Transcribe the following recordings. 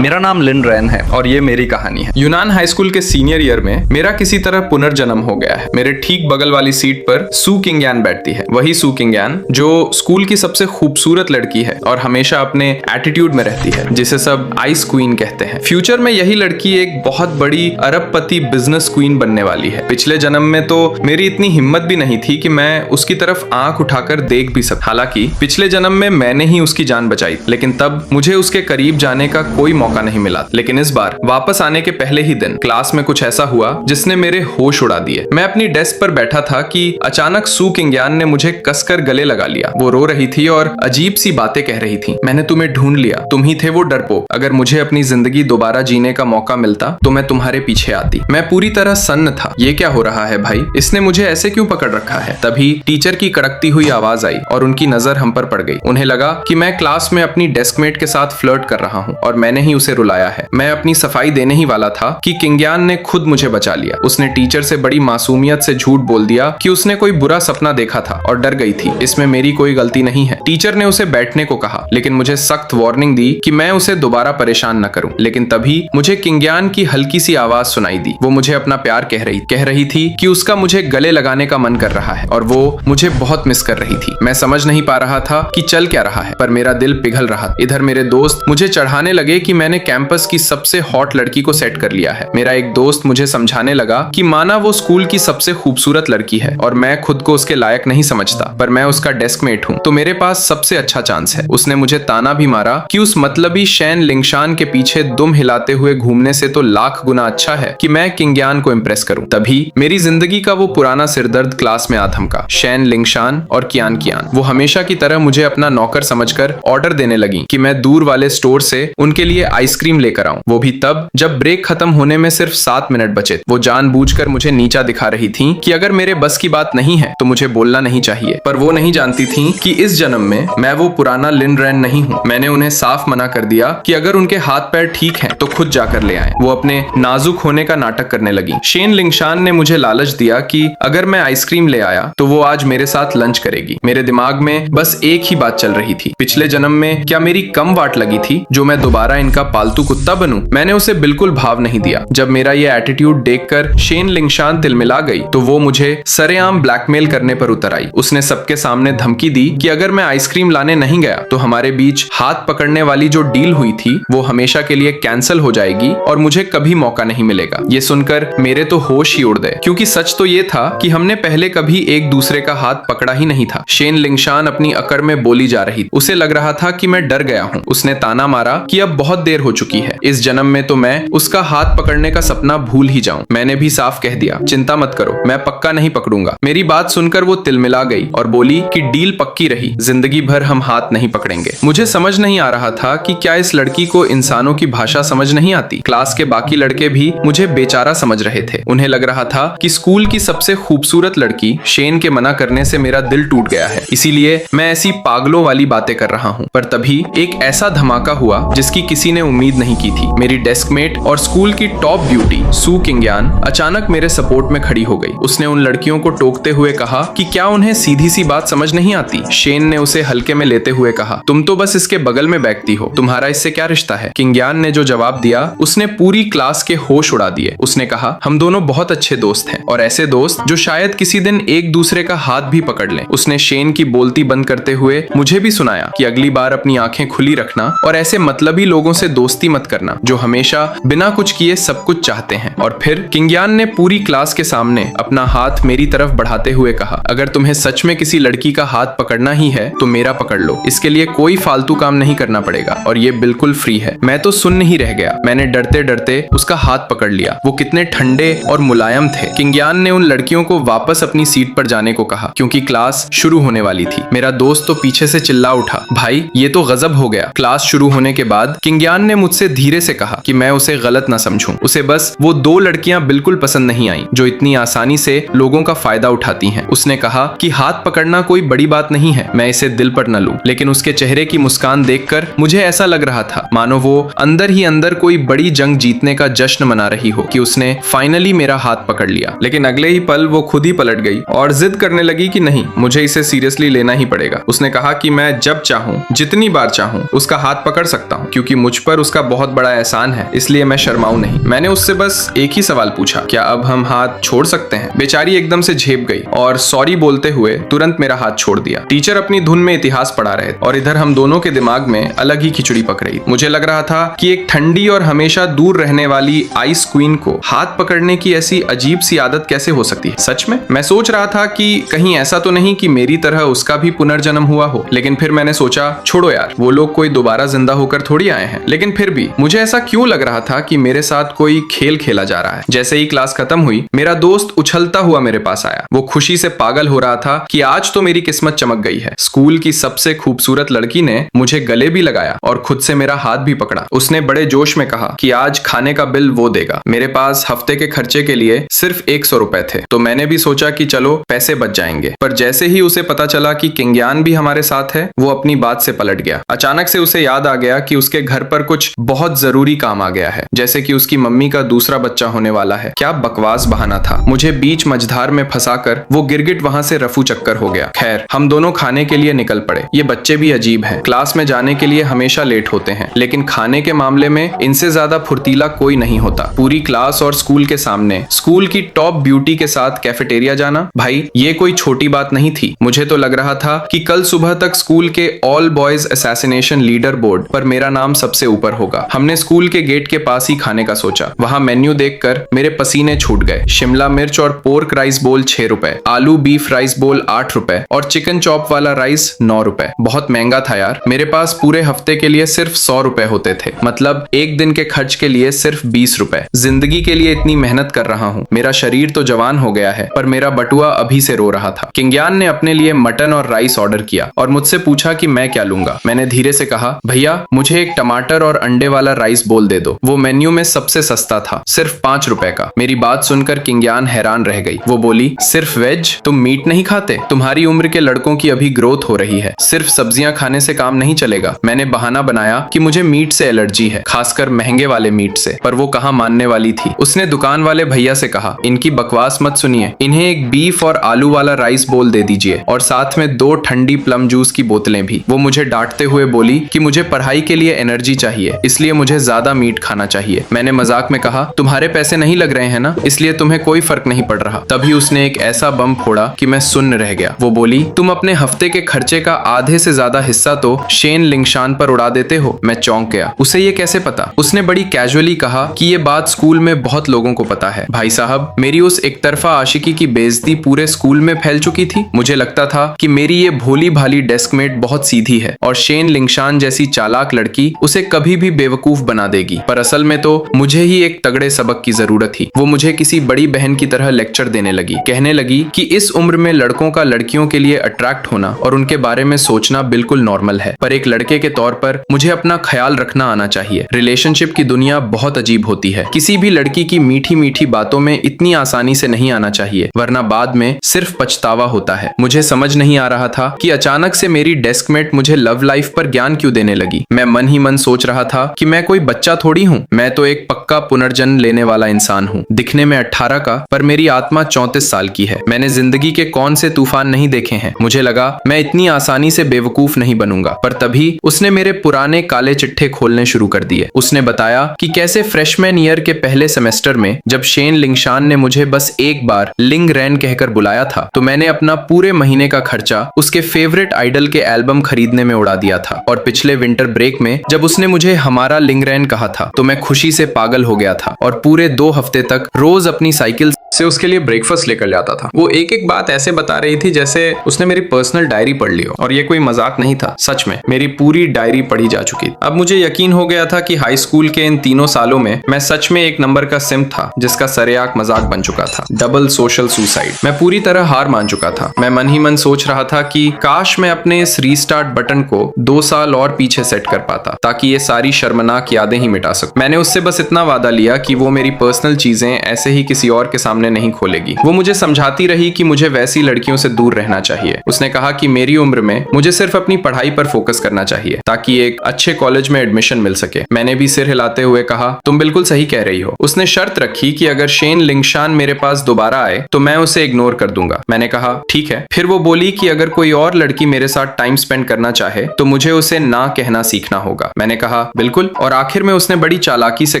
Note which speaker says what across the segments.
Speaker 1: मेरा नाम लिन रैन है और ये मेरी कहानी है। यूनान हाई स्कूल के सीनियर ईयर में मेरा किसी तरह पुनर्जन्म हो गया है। मेरे ठीक बगल वाली सीट पर सू किंगयान बैठती है, वही सू किंगयान जो स्कूल की सबसे खूबसूरत लड़की है और हमेशा अपने एटीट्यूड में रहती है, जिसे सब आइस क्वीन कहते हैं। फ्यूचर में यही लड़की एक बहुत बड़ी अरबपति बिजनेस क्वीन बनने वाली है। पिछले जन्म में तो मेरी इतनी हिम्मत भी नहीं थी कि मैं उसकी तरफ आंख उठाकर देख भी सकता। हालांकि पिछले जन्म में मैंने ही उसकी जान बचाई, लेकिन तब मुझे उसके करीब जाने का कोई मौका नहीं मिला। लेकिन इस बार वापस आने के पहले ही दिन क्लास में कुछ ऐसा हुआ जिसने मेरे होश उड़ा दिए। मैं अपनी डेस्क पर बैठा था कि अचानक सू किंगयान ने मुझे कसकर गले लगा लिया। वो रो रही थी और अजीब सी बातें कह रही थी। मैंने तुम्हें ढूंढ लिया, तुम ही थे वो डरपोक। अगर मुझे अपनी जिंदगी दोबारा जीने का मौका मिलता तो मैं तुम्हारे पीछे आती। मैं पूरी तरह सन्न था। ये क्या हो रहा है भाई, इसने मुझे ऐसे क्यों पकड़ रखा है। तभी टीचर की कड़कती हुई आवाज आई और उनकी नजर हम पर पड़ गई। उन्हें लगा कि मैं क्लास में अपनी डेस्कमेट के साथ फ्लर्ट कर रहा हूँ और मैंने ही उसे रुलाया है। मैं अपनी सफाई देने ही वाला था कि किंगयान ने खुद मुझे बचा लिया। उसने टीचर से बड़ी मासूमियत से झूठ बोल दिया कि उसने कोई बुरा सपना देखा था और डर गई थी। इसमें मेरी कोई गलती नहीं है। टीचर ने उसे बैठने को कहा, लेकिन मुझे सख्त वार्निंग दी कि मैं उसे दोबारा परेशान न करूं। लेकिन तभी मुझे किंगयान की हल्की सी आवाज सुनाई दी। वो मुझे अपना प्यार कह रही थी कि उसका मुझे गले लगाने का मन कर रहा है और वो मुझे बहुत मिस कर रही थी। मैं समझ नहीं पा रहा था कि चल क्या रहा है, पर मेरा दिल पिघल रहा। इधर मेरे दोस्त मुझे चढ़ाने लगे कि मैंने कैंपस की सबसे हॉट लड़की को सेट कर लिया है। मेरा एक दोस्त मुझे समझाने लगा कि माना वो स्कूल की सबसे खूबसूरत लड़की है और मैं खुद को उसके लायक नहीं समझता, पर मैं उसका डेस्कमेट हूँ तो मेरे पास सबसे अच्छा चांस है। उसने मुझे ताना भी मारा कि उस मतलबी शैन लिंगशान के पीछे दुम हिलाते हुए घूमने से तो लाख गुना अच्छा है कि मैं किंगयान को इम्प्रेस करूं। तभी मेरी जिंदगी का वो पुराना सिरदर्द क्लास में आ थमका। शैन लिंगशान और कियान वो हमेशा की तरह मुझे अपना नौकर समझकर ऑर्डर देने लगी कि मैं दूर वाले स्टोर से उनके लिए आइसक्रीम लेकर आऊं, वो भी तब जब ब्रेक खत्म होने में सिर्फ 7 मिनट बचे। वो जानबूझकर मुझे नीचा दिखा रही थी कि अगर मेरे बस की बात नहीं है तो मुझे बोलना नहीं चाहिए, पर वो नहीं जानती थी कि इस जन्म में मैं वो पुराना लिन रैन नहीं हूँ। मैंने उन्हें साफ मना कर दिया कि अगर उनके हाथ पैर ठीक हैं तो खुद जाकर ले आएं। वो अपने नाजुक होने का नाटक करने लगी। शेन लिंगशान ने मुझे लालच दिया कि अगर मैं आइसक्रीम ले आया तो वो आज मेरे साथ लंच करेगी। मेरे दिमाग में बस एक ही बात चल रही थी, पिछले जन्म में क्या मेरी कम वाट लगी थी जो मैं दोबारा इनका पालतू कुत्ता बनूं। मैंने उसे बिल्कुल भाव नहीं दिया। जब मेरा ये एटीट्यूड देखकर शेन लिंगशान तिलमिला गई तो वो मुझे सरेआम ब्लैकमेल करने पर उतर आई। उसने सबके सामने धमकी दी कि अगर मैं आइसक्रीम लाने नहीं गया तो हमारे बीच हाथ पकड़ने वाली जो डील हुई थी वो हमेशा के लिए कैंसिल हो जाएगी और मुझे कभी मौका नहीं मिलेगा। ये सुनकर मेरे तो होश ही उड़ गए, क्योंकि सच तो ये था कि हमने पहले कभी एक दूसरे का हाथ पकड़ा ही नहीं था। शेन लिंगशान अपनी अकड़ में बोली जा रही। उसे लग रहा था कि मैं डर गया हूँ। उसने ताना मारा कि अब बहुत देर हो चुकी है, इस जन्म में तो मैं उसका हाथ पकड़ने का सपना भूल ही जाऊं। मैंने भी साफ कह दिया, चिंता मत करो, मैं पक्का नहीं पकड़ूंगा। मेरी बात सुनकर वो तिलमिला गई और बोली कि डील पक्की रही, जिंदगी भर हम हाथ नहीं पकड़ेंगे। मुझे समझ नहीं आ रहा था कि क्या इस लड़की को इंसानों की भाषा समझ नहीं आती। क्लास के बाकी लड़के भी मुझे बेचारा समझ रहे थे। उन्हें लग रहा था कि स्कूल की सबसे खूबसूरत लड़की शेन के मना करने से मेरा दिल टूट गया है, इसीलिए मैं ऐसी पागलों वाली बातें कर रहा हूँ। पर तभी एक ऐसा धमाका हुआ जिसकी किसी ने उम्मीद नहीं की थी। मेरी डेस्कमेट और स्कूल की टॉप ब्यूटी सू किंगयान अचानक मेरे सपोर्ट में खड़ी हो गई। उसने उन लड़कियों को टोकते हुए कहा कि क्या उन्हें सीधी सी बात समझ नहीं आती। शेन ने उसे हल्के में लेते हुए कहा, तुम तो बस इसके बगल में बैठती हो, तुम्हारा इससे क्या रिश्ता है। किंगयान ने जो जवाब दिया उसने पूरी क्लास के होश उड़ा दिए। उसने कहा, हम दोनों बहुत अच्छे दोस्त हैं और ऐसे दोस्त जो शायद किसी दिन एक दूसरे का हाथ भी पकड़ लें। उसने शेन की बोलती बंद करते हुए मुझे भी सुनाया कि अगली बार अपनी आंखें खुली रखना और ऐसे मतलबी लोगों से दोस्ती मत करना जो हमेशा बिना कुछ किए सब कुछ चाहते हैं। और फिर किंगयान ने पूरी क्लास के सामने अपना हाथ मेरी तरफ बढ़ाते हुए कहा, अगर तुम्हें सच में किसी लड़की का हाथ पकड़ना ही है तो मेरा पकड़ लो। इसके लिए कोई फालतू काम नहीं करना पड़ेगा और ये बिल्कुल फ्री है। मैं तो सुन नहीं रह गया। मैंने डरते डरते उसका हाथ पकड़ लिया। वो कितने ठंडे और मुलायम थे। किंगयान ने उन लड़कियों को वापस अपनी सीट पर जाने को कहा क्योंकि क्लास शुरू होने वाली थी। मेरा दोस्त तो पीछे से चिल्ला उठा, भाई ये तो गजब हो गया। क्लास शुरू होने के बाद किंगयान ने मुझसे धीरे से कहा कि मैं उसे गलत ना समझूं। उसे बस वो 2 लड़कियां बिल्कुल पसंद नहीं आई जो इतनी आसानी से लोगों का फायदा उठाती हैं। उसने कहा कि हाथ पकड़ना कोई बड़ी बात नहीं है, मैं इसे दिल पर न लूं। लेकिन उसके चेहरे की मुस्कान देखकर मुझे ऐसा लग रहा था मानो वो अंदर ही अंदर कोई बड़ी जंग जीतने का जश्न मना रही हो कि उसने फाइनली मेरा हाथ पकड़ लिया। लेकिन अगले ही पल वो खुद ही पलट गई और जिद करने लगी कि नहीं, मुझे इसे सीरियसली लेना ही पड़ेगा। उसने कहा कि मैं जब चाहूं, जितनी बार चाहूं उसका हाथ पकड़ सकता हूं, क्योंकि मुझ पर पर उसका बहुत बड़ा एहसान है, इसलिए मैं शर्माऊं नहीं। मैंने उससे बस एक ही सवाल पूछा, क्या अब हम हाथ छोड़ सकते हैं? बेचारी एकदम से झेप गई और सॉरी बोलते हुए तुरंत मेरा हाथ छोड़ दिया। टीचर अपनी धुन में इतिहास पढ़ा रहे और इधर हम दोनों के दिमाग में अलग ही खिचड़ी पक रही। मुझे लग रहा था कि एक ठंडी और हमेशा दूर रहने वाली आइस क्वीन को हाथ पकड़ने की ऐसी अजीब सी आदत कैसे हो सकती है। सच में मैं सोच रहा था कि कहीं ऐसा तो नहीं कि मेरी तरह उसका भी पुनर्जन्म हुआ हो, लेकिन फिर मैंने सोचा छोड़ो यार, वो लोग कोई दोबारा जिंदा होकर थोड़ी आए हैं। लेकिन फिर भी मुझे ऐसा क्यों लग रहा था कि मेरे साथ कोई खेल खेला जा रहा है। जैसे ही क्लास खत्म हुई, मेरा दोस्त उछलता हुआ मेरे पास आया। वो खुशी से पागल हो रहा था कि आज तो मेरी किस्मत चमक गई है। स्कूल की सबसे खूबसूरत लड़की ने मुझे गले भी लगाया और खुद से मेरा हाथ भी पकड़ा। उसने बड़े जोश में कहा कि आज खाने का बिल वो देगा। मेरे पास हफ्ते के खर्चे के लिए सिर्फ 100 रुपए थे, तो मैंने भी सोचा कि चलो पैसे बच जाएंगे। पर जैसे ही उसे पता चला कि किंग्यान भी हमारे साथ है, वो अपनी बात से पलट गया। अचानक से उसे याद आ गया कि उसके घर पर कुछ बहुत जरूरी काम आ गया है, जैसे कि उसकी मम्मी का दूसरा बच्चा होने वाला है। क्या बकवास बहाना था। मुझे बीच मझधार में फंसाकर वो गिरगिट वहां से रफू चक्कर हो गया। खैर, हम दोनों खाने के लिए निकल पड़े। ये बच्चे भी अजीब हैं। क्लास में जाने के लिए हमेशा लेट होते हैं, लेकिन खाने के मामले में इनसे ज्यादा फुर्तीला कोई नहीं होता। पूरी क्लास और स्कूल के सामने स्कूल की टॉप ब्यूटी के साथ कैफेटेरिया जाना, भाई ये कोई छोटी बात नहीं थी। मुझे तो लग रहा था कि कल सुबह तक स्कूल के all boys assassination leader board पर मेरा नाम सबसे ऊपर होगा। हमने स्कूल के गेट के पास ही खाने का सोचा। वहां मेन्यू देखकर मेरे पसीने छूट गए। शिमला मिर्च और पोर्क राइस बोल 6 रुपए, आलू बीफ राइस बोल 8 रुपए और चिकन चॉप वाला राइस 9 रुपए। बहुत महंगा था यार। मेरे पास पूरे हफ्ते के लिए सिर्फ 100 रुपए होते थे, मतलब एक दिन के खर्च के लिए सिर्फ 20 रुपए। जिंदगी के लिए इतनी मेहनत कर रहा हूँ, मेरा शरीर तो जवान हो गया है, पर मेरा बटुआ अभी से रो रहा था। किंग्यान ने अपने लिए मटन और राइस ऑर्डर किया और मुझसे पूछा कि मैं क्या लूंगा। मैंने धीरे से कहा, भैया मुझे एक टमाटर और अंडे वाला राइस बोल दे दो। वो मेन्यू में सबसे सस्ता था, सिर्फ 5 रुपए का। मेरी बात सुनकर किंग्यान हैरान रह गई। वो बोली, सिर्फ वेज? तुम मीट नहीं खाते? तुम्हारी उम्र के लड़कों की अभी ग्रोथ हो रही है, सिर्फ सब्जियां खाने से काम नहीं चलेगा। मैंने बहाना बनाया कि मुझे मीट से एलर्जी है, खासकर महंगे वाले मीट से, पर वो कहाँ मानने वाली थी। उसने दुकान वाले भैया से कहा, इनकी बकवास मत सुनिए, इन्हें एक बीफ और आलू वाला राइस बोल दे दीजिए और साथ में 2 ठंडी प्लम जूस की बोतलें भी। वो मुझे डांटते हुए बोली कि मुझे पढ़ाई के लिए एनर्जी चाहिए, इसलिए मुझे ज्यादा मीट खाना चाहिए। मैंने मजाक में कहा, तुम्हारे पैसे नहीं लग रहे हैं ना, इसलिए तुम्हें कोई फर्क नहीं पड़ रहा। तभी उसने एक ऐसा बम फोड़ा कि मैं सुन्न रह गया। वो बोली, तुम अपने हफ्ते के खर्चे का आधे से ज्यादा हिस्सा तो शेन लिंगशान पर उड़ा देते हो। मैं चौंक गया। उसे ये कैसे पता? उसने बड़ी कैजुअली कहा कि ये बात स्कूल में बहुत लोगों को पता है। भाई साहब, मेरी उस एक तरफा आशिकी की बेइज्जती पूरे स्कूल में फैल चुकी थी। मुझे लगता था कि मेरी ये भोली भाली डेस्कमेट बहुत सीधी है और शेन लिंगशान जैसी चालाक लड़की उसे कभी भी बेवकूफ बना देगी। पर असल में तो मुझे ही एक तगड़े सबक की जरूरत थी। वो मुझे किसी बड़ी बहन की तरह लेक्चर देने लगी, कहने लगी कि इस उम्र में लड़कों का लड़कियों के लिए अट्रैक्ट होना और उनके बारे में सोचना बिल्कुल नॉर्मल है, पर एक लड़के के तौर पर मुझे अपना ख्याल रखना आना चाहिए। रिलेशनशिप की दुनिया बहुत अजीब होती है। किसी भी लड़की की मीठी मीठी बातों में इतनी आसानी से नहीं आना चाहिए, वरना बाद में सिर्फ पछतावा होता है। मुझे समझ नहीं आ रहा था कि अचानक से मेरी डेस्कमेट मुझे लव लाइफ पर ज्ञान क्यों देने लगी। मैं मन ही मन सोच रहा था कि मैं कोई बच्चा थोड़ी हूँ, मैं तो एक पक्का पुनर्जन्म लेने वाला इंसान हूँ। दिखने में 18 का, पर मेरी आत्मा 34 साल की है। मैंने जिंदगी के कौन से तूफान नहीं देखे हैं। मुझे लगा मैं इतनी आसानी से बेवकूफ नहीं बनूंगा। पर तभी उसने मेरे पुराने काले चिट्ठे खोलने शुरू कर दिए। उसने बताया कि कैसे फ्रेशमैन ईयर के पहले सेमेस्टर में जब शेन लिंगशान ने मुझे बस एक बार लिंग रैन कहकर बुलाया था, तो मैंने अपना पूरे महीने का खर्चा उसके फेवरेट आइडल के एल्बम खरीदने में उड़ा दिया था। और पिछले विंटर ब्रेक में जब उसने मुझे हमारा लिंग रैन कहा था, तो मैं खुशी से पागल हो गया था और पूरे 2 हफ्ते तक रोज अपनी साइकिल से उसके लिए ब्रेकफास्ट लेकर जाता था। वो एक एक बात ऐसे बता रही थी जैसे उसने मेरी पर्सनल डायरी पढ़ ली हो, और ये कोई मजाक नहीं था, सच में मेरी पूरी डायरी पढ़ी जा चुकी। अब मुझे यकीन हो गया था कि हाई स्कूल के इन 3 सालों में मैं सच में एक नंबर का सिम्प था, जिसका सरेआम मजाक बन चुका था। Double social suicide. मैं पूरी तरह हार मान चुका था। मैं मन ही मन सोच रहा था कि काश मैं अपने इस रीस्टार्ट बटन को 2 साल और पीछे सेट कर पाता, ताकि ये सारी शर्मनाक यादें ही मिटा सकूं। मैंने उससे बस इतना वादा लिया कि वो मेरी पर्सनल चीजें ऐसे ही किसी और के सामने सामने नहीं खोलेगी। वो मुझे समझाती रही कि मुझे वैसी लड़कियों से दूर रहना चाहिए। उसने कहा कि मेरी उम्र में मुझे सिर्फ अपनी पढ़ाई पर फोकस करना चाहिए ताकि एक अच्छे कॉलेज में एडमिशन मिल सके। मैंने भी सिर हिलाते हुए कहा, तुम बिल्कुल सही कह रही हो। उसने शर्त रखी कि अगर शेन लिंगशान मेरे पास दोबारा आए तो मैं उसे इग्नोर कर दूंगा। मैंने कहा ठीक है। फिर वो बोली कि अगर कोई और लड़की मेरे साथ टाइम स्पेंड करना चाहे तो मुझे उसे ना कहना सीखना होगा। मैंने कहा बिल्कुल। और आखिर में उसने बड़ी चालाकी से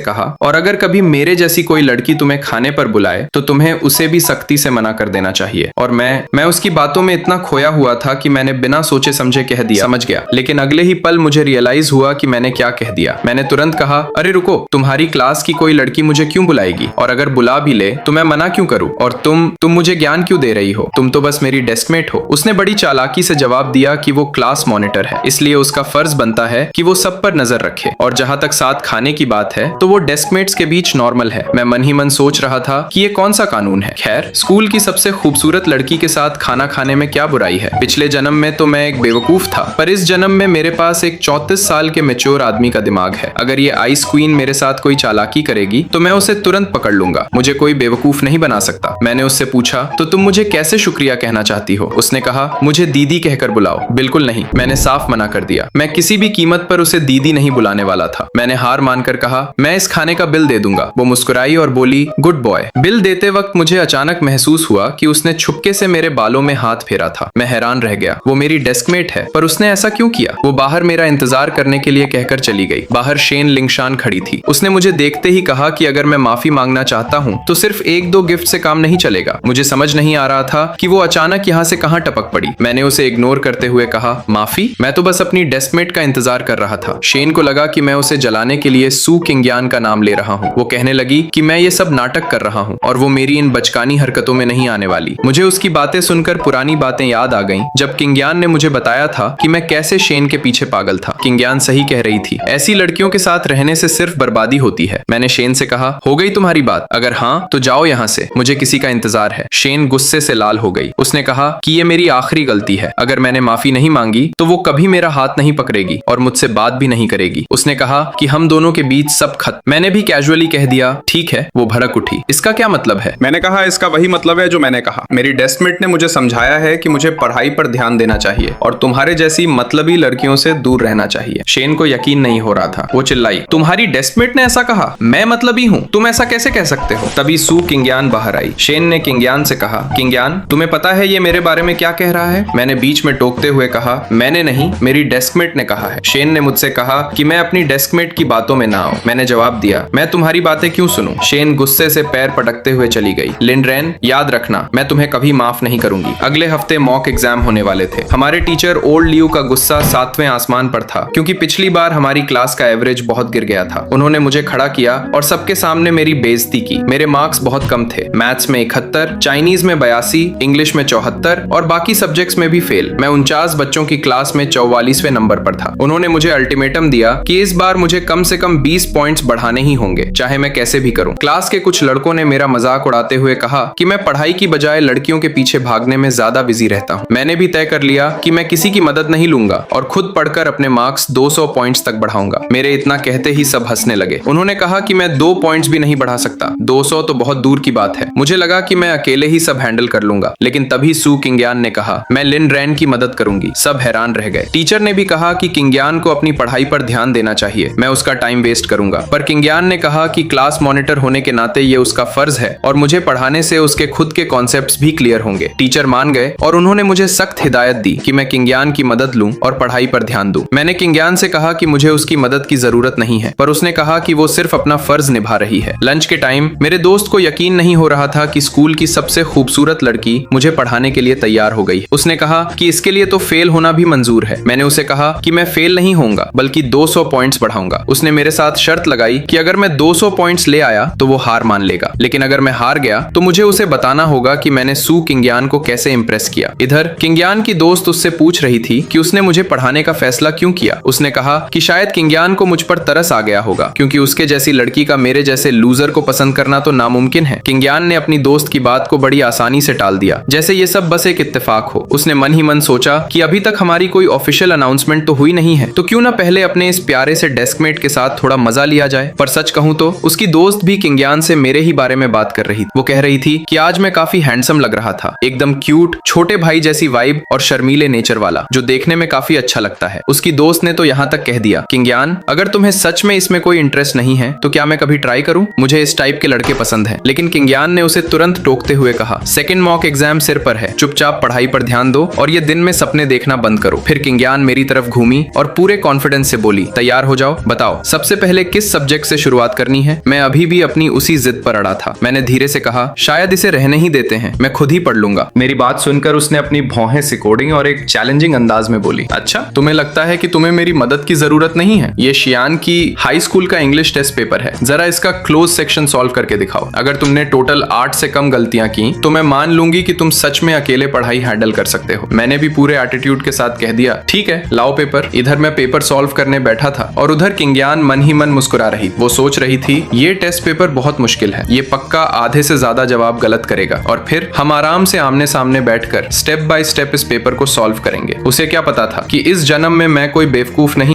Speaker 1: कहा, और अगर कभी मेरे जैसी कोई लड़की तुम्हें खाने पर बुलाए तो तुम्हें उसे भी सख्ती से मना कर देना चाहिए। और मैं उसकी बातों में इतना खोया हुआ था कि मैंने बिना सोचे समझे कह दिया, समझ गया। लेकिन अगले ही पल मुझे रियलाइज हुआ कि मैंने क्या कह दिया। मैंने तुरंत कहा, अरे रुको, तुम्हारी क्लास की कोई लड़की मुझे क्यों बुलाएगी, और अगर बुला भी ले तो मैं मना क्यों करूं, और तुम मुझे ज्ञान क्यों दे रही हो, तुम तो बस मेरी डेस्कमेट हो। उसने बड़ी चालाकी से जवाब दिया कि वो क्लास मॉनिटर है, इसलिए उसका फर्ज बनता है कि वो सब पर नजर रखे, और जहां तक साथ खाने की बात है तो वो डेस्कमेट्स के बीच नॉर्मल है। मैं मन ही मन सोच रहा था कि ये कौन सा कानून है। खैर, स्कूल की सबसे खूबसूरत लड़की के साथ खाना खाने में क्या बुराई है। पिछले जन्म में तो मैं एक बेवकूफ था, पर इस जन्म में मेरे पास एक 34 साल के मैच्योर आदमी का दिमाग है। अगर ये आइस क्वीन मेरे साथ कोई चालाकी करेगी तो मैं उसे तुरंत पकड़ लूंगा। मुझे कोई बेवकूफ नहीं बना सकता। मैंने उससे पूछा, तो तुम मुझे कैसे शुक्रिया कहना चाहती हो। उसने कहा, मुझे दीदी कहकर बुलाओ। बिल्कुल नहीं, मैंने साफ मना कर दिया। मैं किसी भी कीमत पर उसे दीदी नहीं बुलाने वाला था। मैंने हार मानकर कहा, मैं इस खाने का बिल दे दूंगा। वो मुस्कुराई और बोली, गुड बॉय। बिल देते वक्त मुझे अचानक महसूस हुआ कि उसने छुपके से मेरे बालों में हाथ फेरा था। मैं हैरान रह गया। वो मेरी डेस्कमेट है, पर उसने ऐसा क्यों किया। वो बाहर मेरा इंतजार करने के लिए कहकर चली गई। बाहर शेन लिंगशान खड़ी थी। उसने मुझे देखते ही कहा कि अगर मैं माफी मांगना चाहता हूँ तो सिर्फ एक दो गिफ्ट से काम नहीं चलेगा। मुझे समझ नहीं आ रहा था कि वो अचानक यहाँ से कहाँ टपक पड़ी। मैंने उसे इग्नोर करते हुए कहा, माफी? मैं तो बस अपनी डेस्कमेट का इंतजार कर रहा था। शेन को लगा कि मैं उसे जलाने के लिए सू किंगयान का नाम ले रहा हूँ। वो कहने लगी कि मैं ये सब नाटक कर रहा हूँ और वो मेरी इन बचकानी हरकतों में नहीं आने वाली। मुझे उसकी बातें सुनकर पुरानी बातें याद आ गईं, जब किंगयान ने मुझे बताया था कि मैं कैसे शेन के पीछे पागल था। किंगयान सही कह रही थी, ऐसी लड़कियों के साथ रहने से सिर्फ बर्बादी होती है। मैंने शेन से कहा, हो गई तुम्हारी बात? अगर हाँ तो जाओ यहाँ से, मुझे किसी का इंतजार है। शेन गुस्से से लाल हो गई। उसने कहा कि ये मेरी आखिरी गलती है। अगर मैंने माफी नहीं मांगी तो वो कभी मेरा हाथ नहीं पकड़ेगी और मुझसे बात भी नहीं करेगी। उसने कहा कि हम दोनों के बीच सब खत्म। मैंने भी कैजुअली कह दिया, ठीक है। वो भड़क उठी, इसका क्या मतलब है?
Speaker 2: मैंने कहा, इसका वही मतलब है जो मैंने कहा। मेरी डेस्कमेट ने मुझे समझाया है कि मुझे पढ़ाई पर ध्यान देना चाहिए और तुम्हारे जैसी मतलबी लड़कियों से दूर रहना चाहिए।
Speaker 1: शेन को यकीन नहीं हो रहा था। वो चिल्लाई, तुम्हारी डेस्कमेट ने ऐसा कहा? मैं मतलबी हूँ? तुम ऐसा कैसे कह सकते हो? तभी सू किंगयान बाहर आई। शेन ने किंगयान से कहा, किंगयान, तुम्हें पता है ये मेरे बारे में क्या कह रहा है? मैंने बीच में टोकते हुए कहा, मैंने नहीं, मेरी डेस्कमेट ने कहा है। शेन ने मुझसे कहा कि मैं अपनी डेस्कमेट की बातों में ना आऊं। मैंने जवाब दिया, मैं तुम्हारी बातें क्यों सुनूं? शेन गुस्से से पैर पटकते हुए चली गई। लिंड्रेन, याद रखना, मैं तुम्हें कभी माफ नहीं करूंगी। अगले हफ्ते मॉक एग्जाम होने वाले थे। हमारे टीचर ओल्ड लियू का गुस्सा 7वें आसमान पर था, क्योंकि पिछली बार हमारी क्लास का एवरेज बहुत गिर गया था। उन्होंने मुझे खड़ा किया और सबके सामने मेरी बेइज्जती की। मेरे मार्क्स बहुत कम थे। मैथ्स में 71, चाइनीज में 82, इंग्लिश में 74 और बाकी सब्जेक्ट्स में भी फेल। मैं 49 बच्चों की क्लास में 44वें नंबर पर था। उन्होंने मुझे अल्टीमेटम दिया कि इस बार मुझे कम से कम 20 पॉइंट्स बढ़ाने ही होंगे, चाहे मैं कैसे भी करूं। क्लास के कुछ लड़कों ने मेरा मजाक उड़ाते हुए कहा कि मैं पढ़ाई की बजाय लड़कियों के पीछे भागने में ज्यादा बिजी रहता हूं। मैंने भी तय कर लिया कि मैं किसी की मदद नहीं लूंगा और खुद पढ़कर अपने मार्क्स 200 पॉइंट्स तक बढ़ाऊंगा। मेरे इतना कहते ही सब हंसने लगे। उन्होंने कहा कि मैं 2 पॉइंट्स भी नहीं बढ़ा सकता। 200 तो बहुत दूर की बात है। मुझे लगा कि मैं अकेले ही सब हैंडल कर लूंगा, लेकिन तभी सू किंगयान ने कहा, मैं लिंड्रेन की मदद करूंगी। सब हैरान रह गए। टीचर ने भी कहा कि किंगयान को अपनी पढ़ाई पर ध्यान देना चाहिए, मैं उसका टाइम वेस्ट करूंगा। पर किंगयान ने कहा कि क्लास मॉनिटर होने के नाते ये उसका फर्ज है और मुझे पढ़ाने से उसके खुद के कॉन्सेप्ट्स भी क्लियर होंगे। टीचर मान गए और उन्होंने मुझे सख्त हिदायत दी कि मैं किंगयान की मदद लूं और पढ़ाई पर ध्यान दूं। मैंने किंगयान से कहा कि मुझे उसकी मदद की जरूरत नहीं है, पर उसने कहा कि वो सिर्फ अपना फर्ज निभा रही है। लंच के टाइम मेरे दोस्त को यकीन नहीं हो रहा था कि स्कूल की सबसे खूबसूरत लड़की मुझे पढ़ाने के लिए तैयार हो गई। उसने कहा कि इसके लिए तो फेल होना भी मंजूर है। मैंने उसे कहा कि मैं फेल नहीं होऊंगा, बल्कि 200 पॉइंट्स बढ़ाऊंगा। उसने मेरे साथ शर्त लगाई कि अगर मैं 200 पॉइंट्स ले आया तो वो हार मान लेगा, लेकिन अगर मैं हार गया तो मुझे उसे बताना होगा कि मैंने सू किंगयान को कैसे इंप्रेस किया। इधर किंगयान की दोस्त उससे पूछ रही थी कि उसने मुझे पढ़ाने का फैसला क्यों किया। उसने कहा कि शायद किंगयान को मुझ पर तरस आ गया होगा, क्योंकि उसके जैसी लड़की का मेरे जैसे लूजर को पसंद करना तो नामुमकिन है। किंगयान ने अपनी दोस्त की बात को बड़ी आसानी से टाल दिया, जैसे ये सब बस एक इत्तेफाक हो। उसने मन ही मन सोचा कि अभी तक हमारी कोई ऑफिशियल अनाउंसमेंट तो हुई नहीं है, तो क्यों ना पहले अपने इस प्यारे से डेस्कमेट के साथ थोड़ा मजा लिया जाए। पर सच कहूं तो उसकी दोस्त भी किंगयान से मेरे ही बारे में बात कर रही। वो कह रही थी कि आज मैं काफी हैंडसम लग रहा था, एकदम क्यूट, छोटे भाई जैसी वाइब और शर्मीले नेचर वाला, जो देखने में काफी अच्छा लगता है। उसकी दोस्त ने तो यहाँ तक कह दिया, किंगयान अगर तुम्हें सच में इसमें कोई इंटरेस्ट नहीं है तो क्या मैं कभी ट्राई करूं? मुझे इस टाइप के लड़के पसंद हैं। लेकिन किंगयान ने उसे तुरंत टोकते हुए कहा, सेकंड मॉक एग्जाम सिर पर है, चुपचाप पढ़ाई पर ध्यान दो और ये दिन में सपने देखना बंद करो। फिर किंगयान मेरी तरफ घूमी और पूरे कॉन्फिडेंस से बोली, तैयार हो जाओ, बताओ सबसे पहले किस सब्जेक्ट से शुरुआत करनी है? मैं अभी भी अपनी उसी जिद पर अड़ा था। मैंने धीरे से कहा, शायद इसे रहने ही देते हैं, मैं खुद ही पढ़ लूंगा। मेरी बात सुनकर उसने अपनी भौहें सिकोड़ी और एक चैलेंजिंग अंदाज में बोली, अच्छा तुम्हें लगता है कि तुम्हें मेरी मदद की जरूरत नहीं है? ये शियान की हाई स्कूल का इंग्लिश टेस्ट पेपर है, जरा इसका क्लोज सेक्शन सॉल्व करके दिखाओ। अगर तुमने टोटल 8 से कम गलतियां की तो मैं मान लूंगी कि तुम सच में अकेले पढ़ाई हैंडल कर सकते हो। मैंने भी पूरे एटीट्यूड के साथ कह दिया, ठीक है लाओ पेपर। इधर मैं पेपर सॉल्व करने बैठा था और उधर किंगयान मन ही मन मुस्कुरा रही। वो सोच रही थी, ये टेस्ट पेपर बहुत मुश्किल है, ये पक्का आधे से ज्यादा जवाब गलत करेगा और फिर हम आराम से आमने सामने बैठकर स्टेप बाय स्टेप इस पेपर को सॉल्व करेंगे। उसे क्या पता था कि इस जन्म में मैं कोई बेवकूफ नहीं